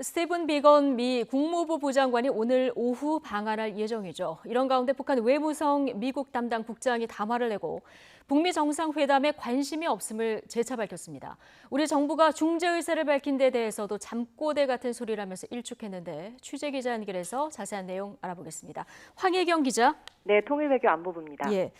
스티븐 비건 미 국무부 부장관이 오늘 오후 방한할 예정이죠. 이런 가운데 북한 외무성 미국 담당 국장이 담화를 내고 북미 정상회담에 관심이 없음을 재차 밝혔습니다. 우리 정부가 중재 의사를 밝힌 데 대해서도 잠꼬대 같은 소리라면서 일축했는데 취재 기자 연결해서 자세한 내용 알아보겠습니다. 황혜경 기자. 네, 통일외교안보부입니다. 예.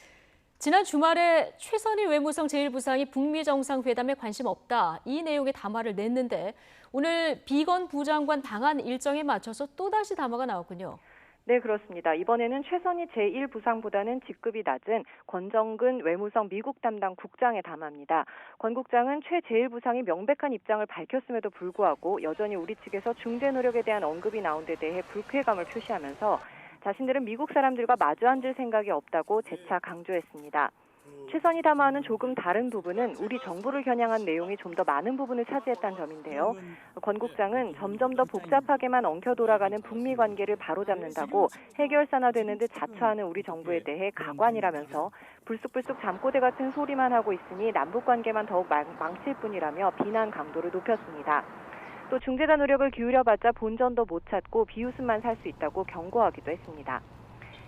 지난 주말에 최선희 외무성 제1부상이 북미 정상회담에 관심 없다 이 내용의 담화를 냈는데 오늘 비건 부장관 방한 일정에 맞춰서 또다시 담화가 나왔군요. 네, 그렇습니다. 이번에는 최선희 제1부상보다는 직급이 낮은 권정근 외무성 미국 담당 국장의 담화입니다. 권 국장은 최 제1부상이 명백한 입장을 밝혔음에도 불구하고 여전히 우리 측에서 중재 노력에 대한 언급이 나온 데 대해 불쾌감을 표시하면서 자신들은 미국 사람들과 마주 앉을 생각이 없다고 재차 강조했습니다. 최선희 담화는 조금 다른 부분은 우리 정부를 겨냥한 내용이 좀 더 많은 부분을 차지했다는 점인데요. 권 국장은 점점 더 복잡하게만 엉켜 돌아가는 북미 관계를 바로잡는다고 해결사나되는 듯 자처하는 우리 정부에 대해 가관이라면서 불쑥불쑥 잠꼬대 같은 소리만 하고 있으니 남북 관계만 더욱 망칠 뿐이라며 비난 강도를 높였습니다. 또 중재자 노력을 기울여봤자 본전도 못 찾고 비웃음만 살 수 있다고 경고하기도 했습니다.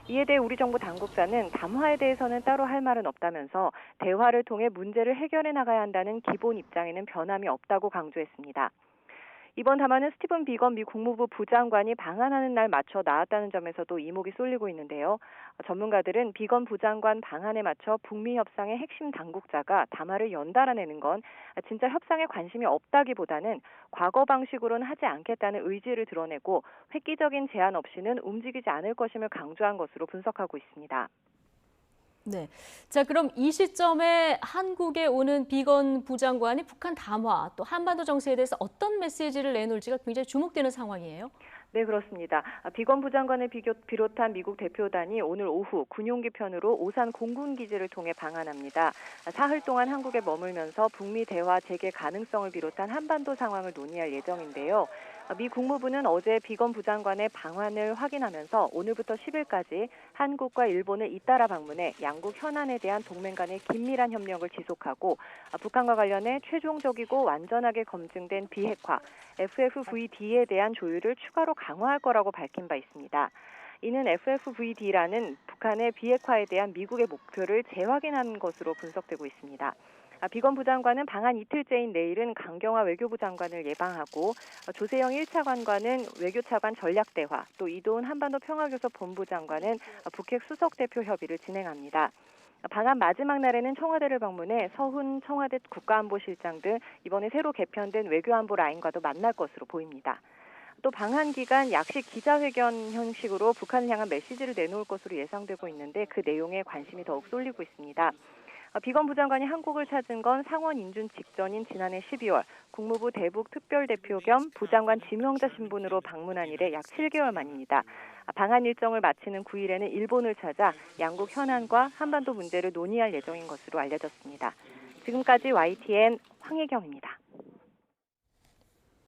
이에 대해 우리 정부 당국자는 담화에 대해서는 따로 할 말은 없다면서 대화를 통해 문제를 해결해 나가야 한다는 기본 입장에는 변함이 없다고 강조했습니다. 이번 담화는 스티븐 비건 미 국무부 부장관이 방한하는 날 맞춰 나왔다는 점에서도 이목이 쏠리고 있는데요. 전문가들은 비건 부장관 방한에 맞춰 북미 협상의 핵심 당국자가 담화를 연달아내는 건 진짜 협상에 관심이 없다기보다는 과거 방식으로는 하지 않겠다는 의지를 드러내고 획기적인 제안 없이는 움직이지 않을 것임을 강조한 것으로 분석하고 있습니다. 네. 자, 그럼 이 시점에 한국에 오는 비건 부장관이 북한 담화 또 한반도 정세에 대해서 어떤 메시지를 내놓을지가 굉장히 주목되는 상황이에요. 네, 그렇습니다. 비건 부장관을 비롯한 미국 대표단이 오늘 오후 군용기 편으로 오산 공군기지를 통해 방한합니다. 사흘 동안 한국에 머물면서 북미 대화 재개 가능성을 비롯한 한반도 상황을 논의할 예정인데요. 미 국무부는 어제 비건 부장관의 방한을 확인하면서 오늘부터 10일까지 한국과 일본을 잇따라 방문해 양국 현안에 대한 동맹 간의 긴밀한 협력을 지속하고 북한과 관련해 최종적이고 완전하게 검증된 비핵화, FFVD에 대한 조율을 추가로 강화할 거라고 밝힌 바 있습니다. 이는 FFVD라는 북한의 비핵화에 대한 미국의 목표를 재확인한 것으로 분석되고 있습니다. 비건 부장관은 방한 이틀째인 내일은 강경화 외교부 장관을 예방하고 조세영 1차 관관은 외교차관 전략대화, 또 이도훈 한반도 평화교섭 본부 장관은 북핵 수석대표 협의를 진행합니다. 방한 마지막 날에는 청와대를 방문해 서훈 청와대 국가안보실장 등 이번에 새로 개편된 외교안보 라인과도 만날 것으로 보입니다. 또 방한 기간 약식 기자회견 형식으로 북한을 향한 메시지를 내놓을 것으로 예상되고 있는데 그 내용에 관심이 더욱 쏠리고 있습니다. 비건 부장관이 한국을 찾은 건 상원 인준 직전인 지난해 12월 국무부 대북 특별대표 겸 부장관 지명자 신분으로 방문한 이래 약 7개월 만입니다. 방한 일정을 마치는 9일에는 일본을 찾아 양국 현안과 한반도 문제를 논의할 예정인 것으로 알려졌습니다. 지금까지 YTN 황혜경입니다.